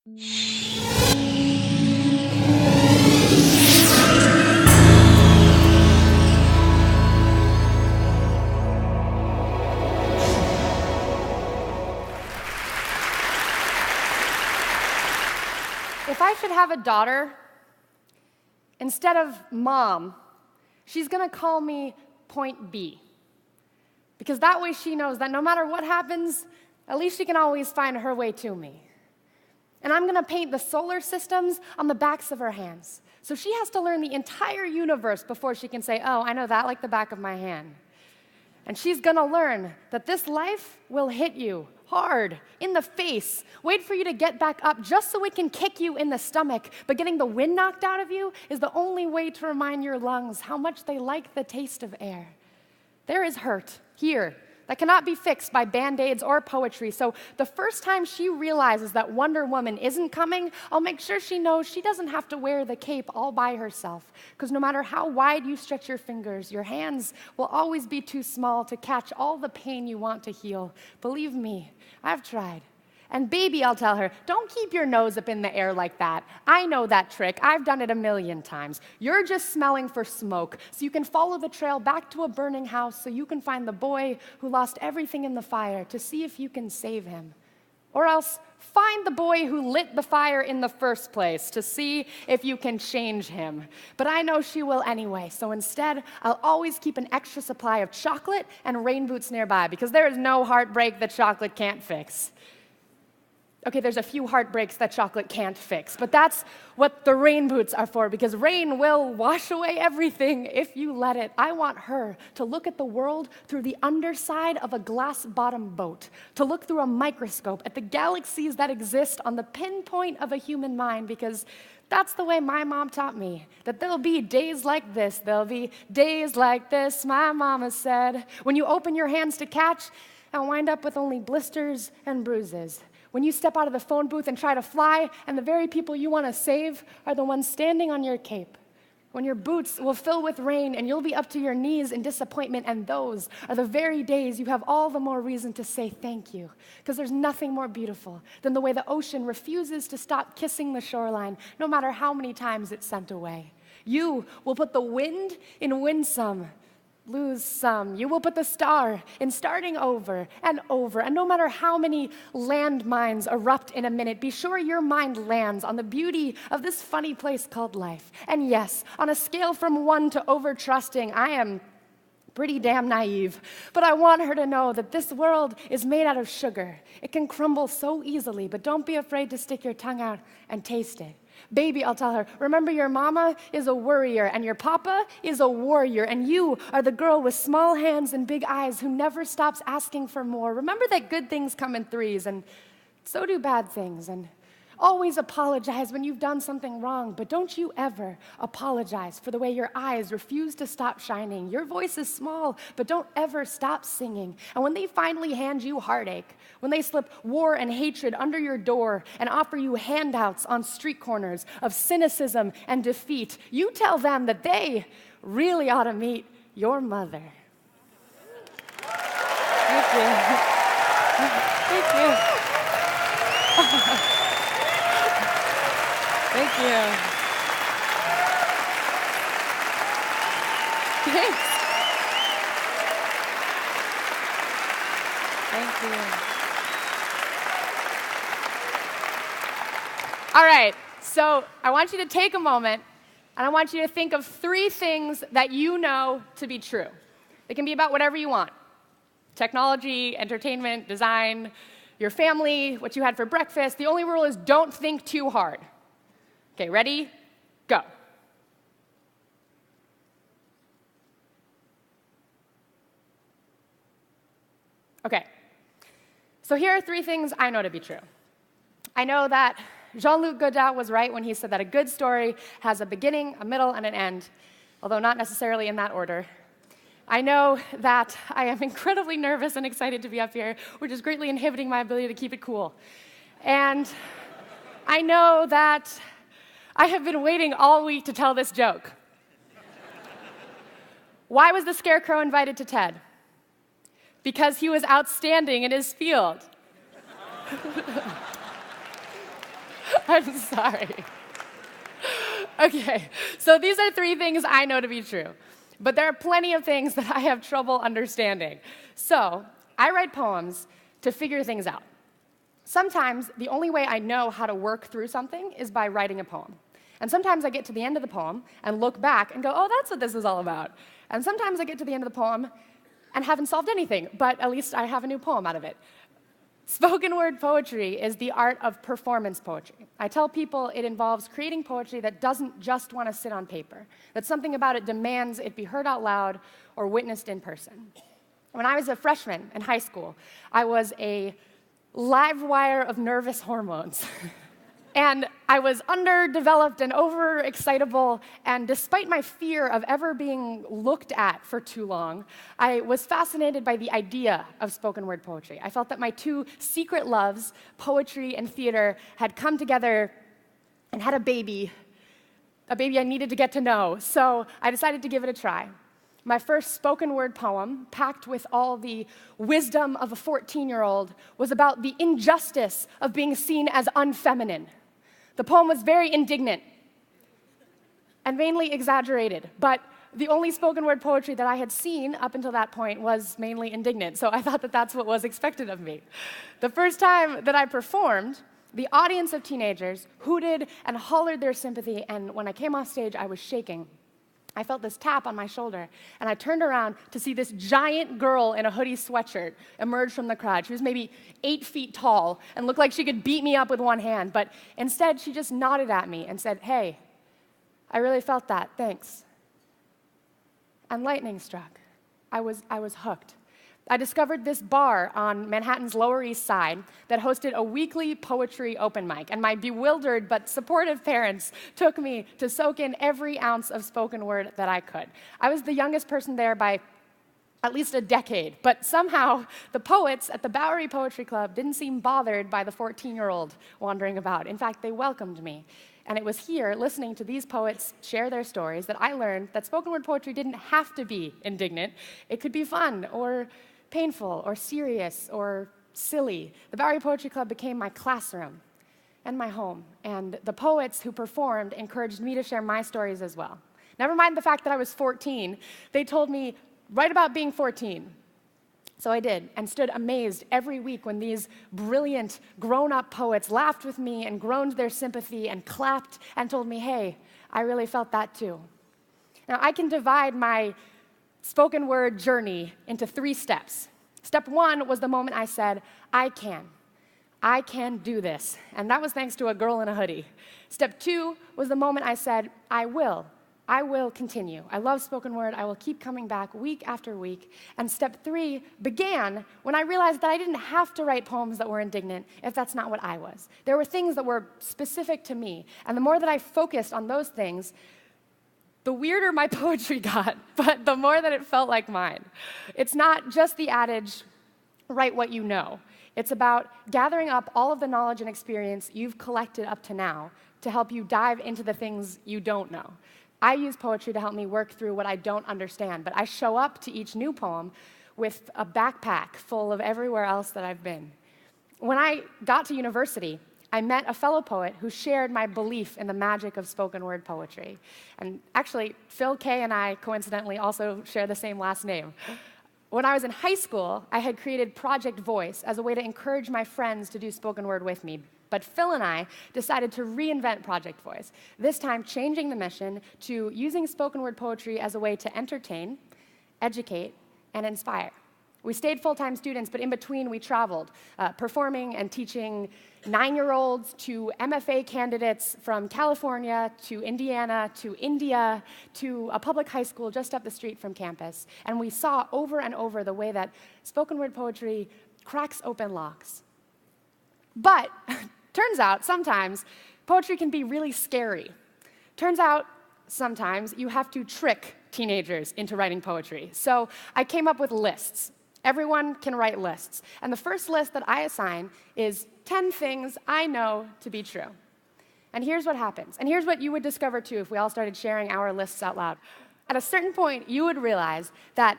If I should have a daughter, instead of mom, she's gonna call me Point B. Because that way she knows that no matter what happens, at least she can always find her way to me. And I'm gonna paint the solar systems on the backs of her hands. So she has to learn the entire universe before she can say, oh, I know that like the back of my hand. And she's gonna learn that this life will hit you hard, in the face, wait for you to get back up just so it can kick you in the stomach. But getting the wind knocked out of you is the only way to remind your lungs how much they like the taste of air. There is hurt here that cannot be fixed by Band-Aids or poetry. So the first time she realizes that Wonder Woman isn't coming, I'll make sure she knows she doesn't have to wear the cape all by herself. Because no matter how wide you stretch your fingers, your hands will always be too small to catch all the pain you want to heal. Believe me, I've tried. And baby, I'll tell her, don't keep your nose up in the air like that. I know that trick. I've done it 1,000,000 times. You're just smelling for smoke, so you can follow the trail back to a burning house so you can find the boy who lost everything in the fire to see if you can save him. Or else, find the boy who lit the fire in the first place to see if you can change him. But I know she will anyway, so instead, I'll always keep an extra supply of chocolate and rain boots nearby, because there is no heartbreak that chocolate can't fix. Okay, there's a few heartbreaks that chocolate can't fix, but that's what the rain boots are for, because rain will wash away everything if you let it. I want her to look at the world through the underside of a glass-bottom boat, to look through a microscope at the galaxies that exist on the pinpoint of a human mind, because that's the way my mom taught me, that there'll be days like this, there'll be days like this, my mama said, when you open your hands to catch and wind up with only blisters and bruises. When you step out of the phone booth and try to fly, and the very people you want to save are the ones standing on your cape. When your boots will fill with rain and you'll be up to your knees in disappointment, and those are the very days you have all the more reason to say thank you. Because there's nothing more beautiful than the way the ocean refuses to stop kissing the shoreline, no matter how many times it's sent away. You will put the wind in winsome, lose some. You will put the star in starting over, and no matter how many landmines erupt in a minute, be sure your mind lands on the beauty of this funny place called life. And yes, on a scale from 1 to over-trusting, I am pretty damn naive, but I want her to know that this world is made out of sugar. It can crumble so easily, but don't be afraid to stick your tongue out and taste it. Baby, I'll tell her, remember your mama is a worrier and your papa is a warrior, and you are the girl with small hands and big eyes who never stops asking for more. Remember that good things come in threes, and so do bad things, and always apologize when you've done something wrong, but don't you ever apologize for the way your eyes refuse to stop shining. Your voice is small, but don't ever stop singing. And when they finally hand you heartache, when they slip war and hatred under your door and offer you handouts on street corners of cynicism and defeat, you tell them that they really ought to meet your mother. Thank you. Thank you. Thank you. Thanks. Thank you. All right, so I want you to take a moment, and I want you to think of 3 things that you know to be true. It can be about whatever you want: technology, entertainment, design, your family, what you had for breakfast. The only rule is don't think too hard. Okay, ready? Go. Okay, so here are 3 things I know to be true. I know that Jean-Luc Godard was right when he said that a good story has a beginning, a middle, and an end, although not necessarily in that order. I know that I am incredibly nervous and excited to be up here, which is greatly inhibiting my ability to keep it cool. And I know that I have been waiting all week to tell this joke. Why was the Scarecrow invited to TED? Because he was outstanding in his field. I'm sorry. Okay, so these are 3 things I know to be true. But there are plenty of things that I have trouble understanding. So I write poems to figure things out. Sometimes the only way I know how to work through something is by writing a poem. And sometimes I get to the end of the poem and look back and go, oh, that's what this is all about. And sometimes I get to the end of the poem and haven't solved anything, but at least I have a new poem out of it. Spoken word poetry is the art of performance poetry. I tell people it involves creating poetry that doesn't just want to sit on paper, that something about it demands it be heard out loud or witnessed in person. When I was a freshman in high school, I was a live wire of nervous hormones. And I was underdeveloped and overexcitable, and despite my fear of ever being looked at for too long, I was fascinated by the idea of spoken word poetry. I felt that my 2 secret loves, poetry and theater, had come together and had a baby I needed to get to know. So I decided to give it a try. My first spoken word poem, packed with all the wisdom of a 14-year-old, was about the injustice of being seen as unfeminine. The poem was very indignant and mainly exaggerated, but the only spoken word poetry that I had seen up until that point was mainly indignant, so I thought that that's what was expected of me. The first time that I performed, the audience of teenagers hooted and hollered their sympathy, and when I came off stage, I was shaking. I felt this tap on my shoulder, and I turned around to see this giant girl in a hoodie sweatshirt emerge from the crowd. She was maybe 8 feet tall and looked like she could beat me up with one hand, but instead she just nodded at me and said, "Hey, I really felt that, thanks." And lightning struck. I was hooked. I discovered this bar on Manhattan's Lower East Side that hosted a weekly poetry open mic, and my bewildered but supportive parents took me to soak in every ounce of spoken word that I could. I was the youngest person there by at least a decade, but somehow the poets at the Bowery Poetry Club didn't seem bothered by the 14-year-old wandering about. In fact, they welcomed me. And it was here, listening to these poets share their stories, that I learned that spoken word poetry didn't have to be indignant. It could be fun or painful or serious or silly. The Bowery Poetry Club became my classroom and my home, and the poets who performed encouraged me to share my stories as well. Never mind the fact that I was 14, they told me, write about being 14. So I did, and stood amazed every week when these brilliant, grown-up poets laughed with me and groaned their sympathy and clapped and told me, hey, I really felt that too. Now, I can divide my spoken word journey into 3 steps. Step 1 was the moment I said, I can do this. And that was thanks to a girl in a hoodie. Step 2 was the moment I said, I will continue. I love spoken word. I will keep coming back week after week. And step 3 began when I realized that I didn't have to write poems that were indignant if that's not what I was. There were things that were specific to me. And the more that I focused on those things, the weirder my poetry got, but the more that it felt like mine. It's not just the adage, write what you know. It's about gathering up all of the knowledge and experience you've collected up to now to help you dive into the things you don't know. I use poetry to help me work through what I don't understand, but I show up to each new poem with a backpack full of everywhere else that I've been. When I got to university, I met a fellow poet who shared my belief in the magic of spoken word poetry. And actually, Phil Kay and I, coincidentally, also share the same last name. When I was in high school, I had created Project Voice as a way to encourage my friends to do spoken word with me. But Phil and I decided to reinvent Project Voice, this time changing the mission to using spoken word poetry as a way to entertain, educate, and inspire. We stayed full-time students, but in between we traveled, performing and teaching 9-year-olds to MFA candidates from California to Indiana to India to a public high school just up the street from campus. And we saw over and over the way that spoken word poetry cracks open locks. But turns out sometimes poetry can be really scary. Turns out sometimes you have to trick teenagers into writing poetry. So I came up with lists. Everyone can write lists. And the first list that I assign is 10 things I know to be true. And here's what happens. And here's what you would discover, too, if we all started sharing our lists out loud. At a certain point, you would realize that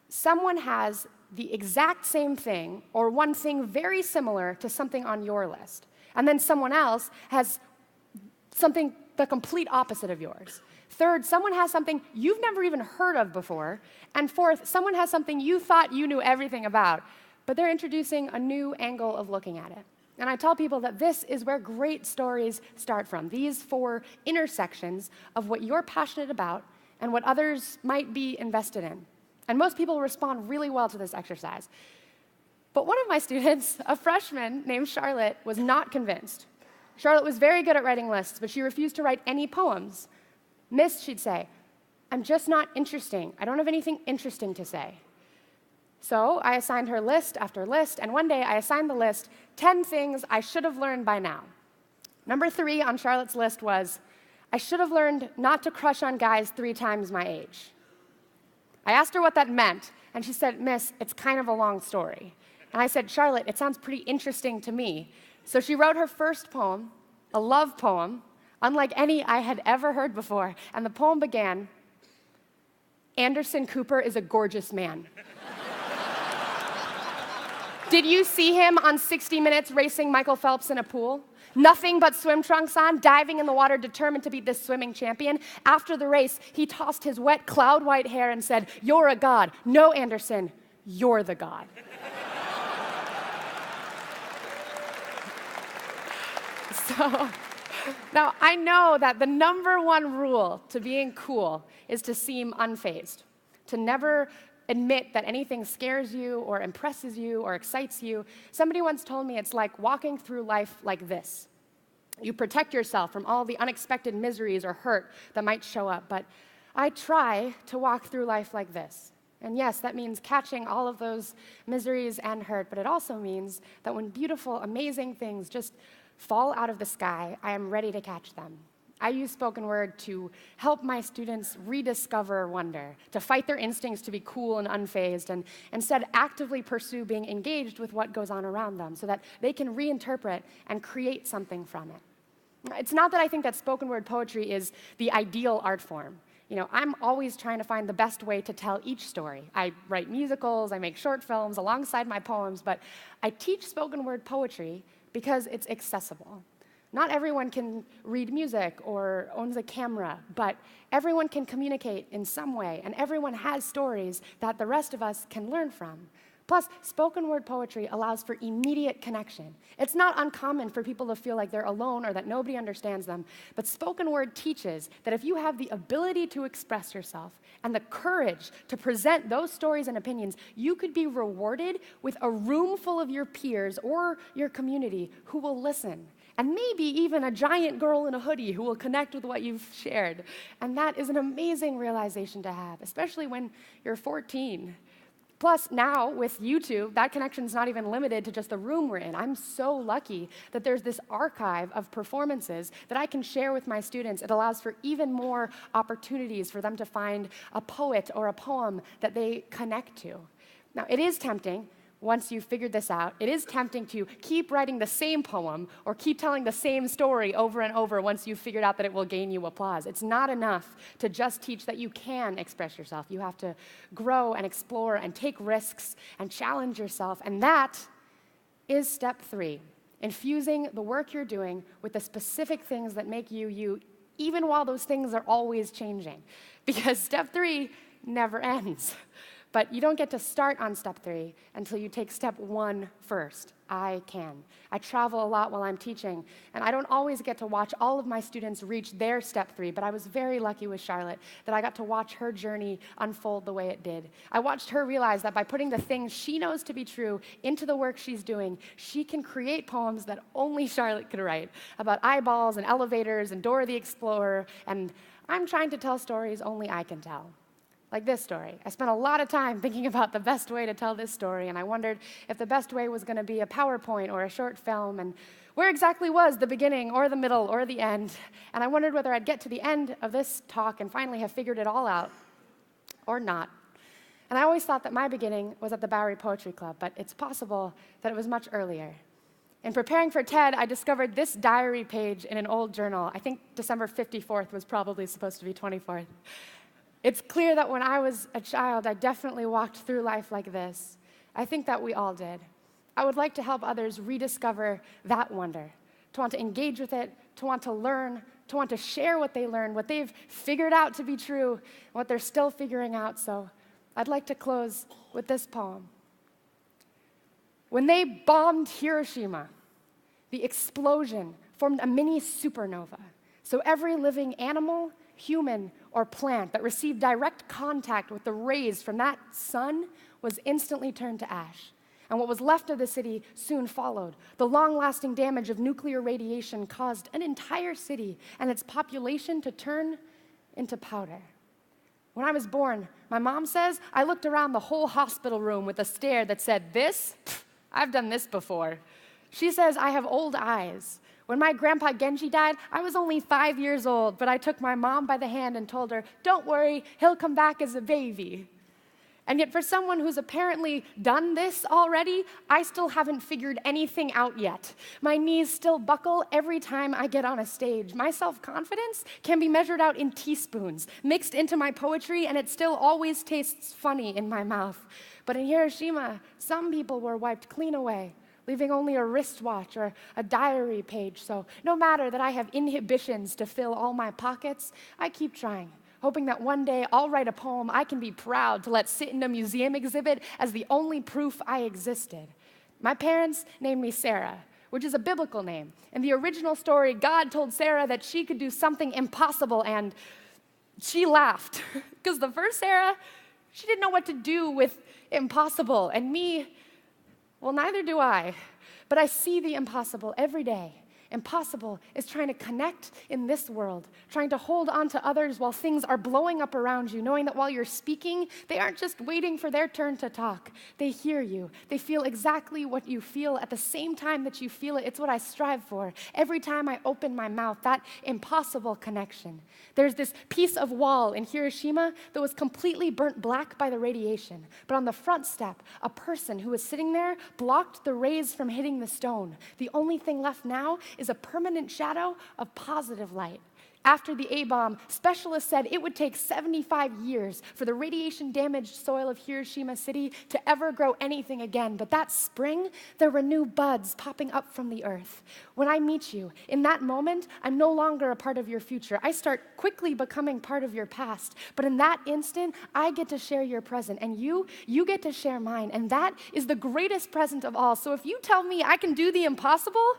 someone has the exact same thing or one thing very similar to something on your list. And then someone else has something the complete opposite of yours. Third, someone has something you've never even heard of before. And fourth, someone has something you thought you knew everything about, but they're introducing a new angle of looking at it. And I tell people that this is where great stories start from, these four intersections of what you're passionate about and what others might be invested in. And most people respond really well to this exercise. But one of my students, a freshman named Charlotte, was not convinced. Charlotte was very good at writing lists, but she refused to write any poems. Miss, she'd say, I'm just not interesting. I don't have anything interesting to say. So I assigned her list after list, and one day I assigned the list 10 things I should have learned by now. Number 3 on Charlotte's list was, I should have learned not to crush on guys 3 times my age. I asked her what that meant, and she said, Miss, it's kind of a long story. And I said, Charlotte, it sounds pretty interesting to me. So she wrote her first poem, a love poem, unlike any I had ever heard before, and the poem began, Anderson Cooper is a gorgeous man. Did you see him on 60 Minutes racing Michael Phelps in a pool? Nothing but swim trunks on, diving in the water, determined to beat this swimming champion. After the race, he tossed his wet, cloud-white hair and said, you're a god. No, Anderson, you're the god. So, now I know that the number one rule to being cool is to seem unfazed, to never admit that anything scares you or impresses you or excites you. Somebody once told me it's like walking through life like this. You protect yourself from all the unexpected miseries or hurt that might show up, but I try to walk through life like this. And yes, that means catching all of those miseries and hurt, but it also means that when beautiful, amazing things just fall out of the sky, I am ready to catch them. I use spoken word to help my students rediscover wonder, to fight their instincts to be cool and unfazed, and instead actively pursue being engaged with what goes on around them so that they can reinterpret and create something from it. It's not that I think that spoken word poetry is the ideal art form. You know, I'm always trying to find the best way to tell each story. I write musicals, I make short films alongside my poems, but I teach spoken word poetry because it's accessible. Not everyone can read music or owns a camera, but everyone can communicate in some way, and everyone has stories that the rest of us can learn from. Plus, spoken word poetry allows for immediate connection. It's not uncommon for people to feel like they're alone or that nobody understands them, but spoken word teaches that if you have the ability to express yourself and the courage to present those stories and opinions, you could be rewarded with a room full of your peers or your community who will listen. And maybe even a giant girl in a hoodie who will connect with what you've shared. And that is an amazing realization to have, especially when you're 14. Plus, now with YouTube, that connection's not even limited to just the room we're in. I'm so lucky that there's this archive of performances that I can share with my students. It allows for even more opportunities for them to find a poet or a poem that they connect to. Now, it is tempting. Once you've figured this out, it is tempting to keep writing the same poem or keep telling the same story over and over once you've figured out that it will gain you applause. It's not enough to just teach that you can express yourself. You have to grow and explore and take risks and challenge yourself. And that is step 3, infusing the work you're doing with the specific things that make you you, even while those things are always changing. Because step 3 never ends. But you don't get to start on step 3 until you take step 1 first. I can. I travel a lot while I'm teaching, and I don't always get to watch all of my students reach their step 3, but I was very lucky with Charlotte that I got to watch her journey unfold the way it did. I watched her realize that by putting the things she knows to be true into the work she's doing, she can create poems that only Charlotte could write about eyeballs and elevators and Dora the Explorer, and I'm trying to tell stories only I can tell. Like this story. I spent a lot of time thinking about the best way to tell this story, and I wondered if the best way was going to be a PowerPoint or a short film, and where exactly was the beginning or the middle or the end. And I wondered whether I'd get to the end of this talk and finally have figured it all out, or not. And I always thought that my beginning was at the Bowery Poetry Club, but it's possible that it was much earlier. In preparing for TED, I discovered this diary page in an old journal. I think December 54th was probably supposed to be 24th. It's clear that when I was a child, I definitely walked through life like this. I think that we all did. I would like to help others rediscover that wonder, to want to engage with it, to want to learn, to want to share what they learned, what they've figured out to be true, and what they're still figuring out. So I'd like to close with this poem. When they bombed Hiroshima, the explosion formed a mini supernova. So every living animal, human, or plant that received direct contact with the rays from that sun was instantly turned to ash. And what was left of the city soon followed. The long-lasting damage of nuclear radiation caused an entire city and its population to turn into powder. When I was born, my mom says, I looked around the whole hospital room with a stare that said, this? Pfft, I've done this before. She says I have old eyes. When my grandpa Genji died, I was only 5 years old, but I took my mom by the hand and told her, don't worry, he'll come back as a baby. And yet for someone who's apparently done this already, I still haven't figured anything out yet. My knees still buckle every time I get on a stage. My self-confidence can be measured out in teaspoons, mixed into my poetry, and it still always tastes funny in my mouth. But in Hiroshima, some people were wiped clean away, leaving only a wristwatch or a diary page. So no matter that I have inhibitions to fill all my pockets, I keep trying, hoping that one day I'll write a poem I can be proud to let sit in a museum exhibit as the only proof I existed. My parents named me Sarah, which is a biblical name. In the original story, God told Sarah that she could do something impossible, and she laughed. Because the first Sarah, she didn't know what to do with impossible, and me, well, neither do I. But I see the impossible every day. Impossible is trying to connect in this world, trying to hold on to others while things are blowing up around you, knowing that while you're speaking, they aren't just waiting for their turn to talk. They hear you. They feel exactly what you feel at the same time that you feel it. It's what I strive for. Every time I open my mouth, that impossible connection. There's this piece of wall in Hiroshima that was completely burnt black by the radiation. But on the front step, a person who was sitting there blocked the rays from hitting the stone. The only thing left now is a permanent shadow of positive light. After the A-bomb, specialists said it would take 75 years for the radiation-damaged soil of Hiroshima City to ever grow anything again. But that spring, there were new buds popping up from the earth. When I meet you, in that moment, I'm no longer a part of your future. I start quickly becoming part of your past. But in that instant, I get to share your present, and you get to share mine. And that is the greatest present of all. So if you tell me I can do the impossible,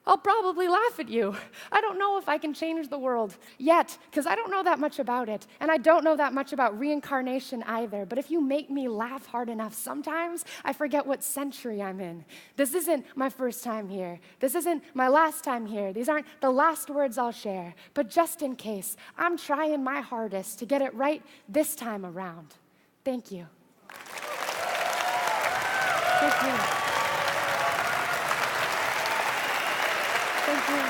I'll probably laugh at you. I don't know if I can change the world yet, because I don't know that much about it, and I don't know that much about reincarnation either. But if you make me laugh hard enough, sometimes I forget what century I'm in. This isn't my first time here. This isn't my last time here. These aren't the last words I'll share. But just in case, I'm trying my hardest to get it right this time around. Thank you. Thank you. Thank you.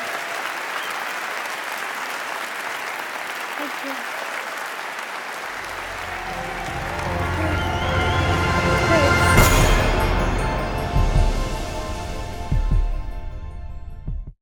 Thank you.